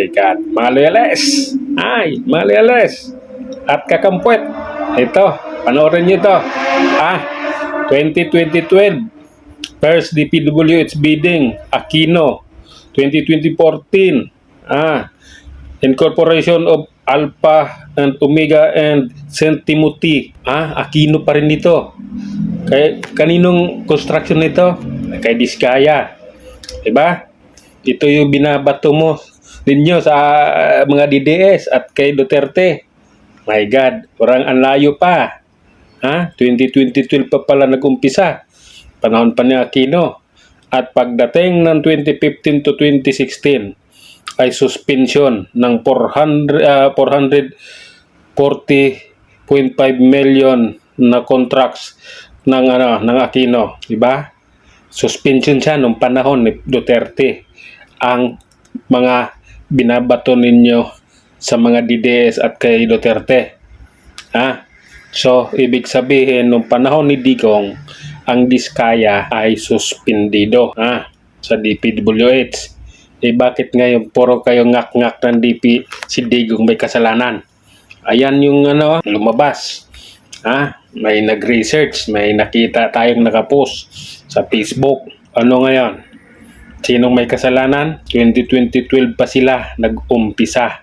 My God. Mga loyales. Mga loyales. At kakampwet. Ito. Panoorin nyo ito. 2020-12. First DPWH bidding. Aquino. 2020-14. Incorporation of Alpha and Omega and St. Timothy. Aquino pa rin dito. Kaninong construction nito? Kay Diskaya. Diba? Ito yung binabato mo ninyo sa mga DDS at kay Duterte. My God, orang ang layo pa. 2012 pa pala nag-umpisa. Panahon pa ni Aquino. At pagdating ng 2015 to 2016 ay suspension ng 440.5 million na contracts ng Aquino, di ba? Suspension siya nung panahon ni Duterte. Ang mga binabato ninyo sa mga DDS at kay Duterte. So, ibig sabihin, nung panahon ni Digong, ang Diskaya ay suspendido sa DPWH. Bakit ngayon puro kayo ngak-ngak ng DP si Digong may kasalanan? Ayan yung lumabas. May nag-research, may nakita tayong nakapost sa Facebook. Ano ngayon? Sinong may kasalanan? 2012 pa sila nag-umpisa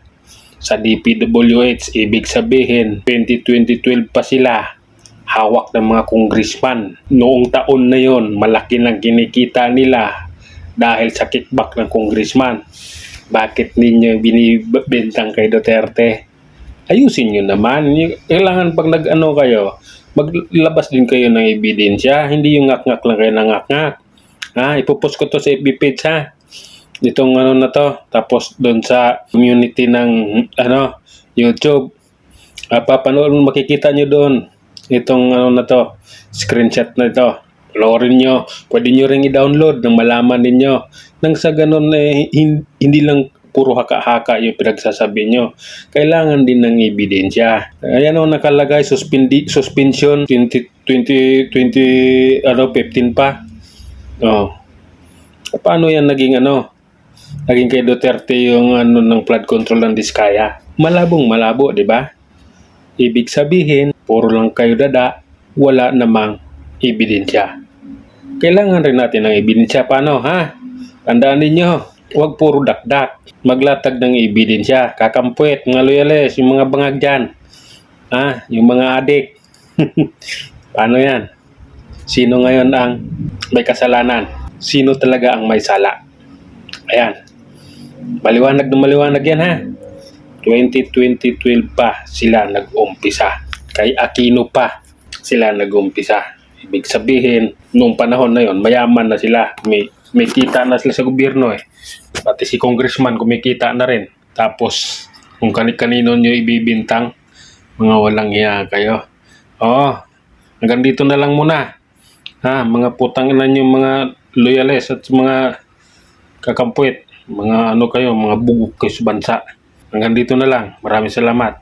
sa DPWH. Ibig sabihin, 2012 pa sila hawak ng mga congressman. Noong taon na yon, malaki ng kinikita nila dahil sa kickback ng congressman. Bakit ninyo binibentang kay Duterte? Ayusin nyo naman. Kailangan pag nag-ano kayo, maglabas din kayo ng ebidensya. Hindi yung ngak-ngak lang kayo ng ngak-ngak. Ipopost ko to sa FB page Itong na to. Tapos doon sa community ng YouTube. Papanoorin, makikita nyo doon. Itong na to. Screenshot na ito. Panoorin nyo. Pwede nyo rin i-download nang malaman ninyo. Nang sa ganun hindi lang puro haka-haka yung pinagsasabi nyo. Kailangan din ng ebidensya. Ayan nakalagay, suspension 2015 pa. Paano yan naging kay Duterte yung ng flood control ng Diskaya? Malabo, di ba? Ibig sabihin, puro lang kayo dada, wala namang ebidensya. Kailangan rin natin ng ebidensya. Paano, Tandaan ninyo, huwag puro dakdak. Maglatag ng ebidensya. Kakampwet, mga loyales, yung mga bangag dyan. Yung mga adik. Paano yan? Sino ngayon ang may kasalanan? Sino talaga ang may sala? Ayan. Maliwanag na maliwanag yan 2012 pa sila nag-umpisa. Kay Aquino pa sila nag-umpisa. Ibig sabihin, noong panahon na yon, mayaman na sila. May kita na sila sa gobyerno Pati si congressman kumikita na rin. Tapos, kung kanino nyo ibibintang, mga walang iya kayo. Hanggang dito na lang muna. Mga putang ina nyo, mga loyales at mga kakampwet. Mga kayo, mga bugok kayo sa bansa. Hanggang dito na lang. Maraming salamat.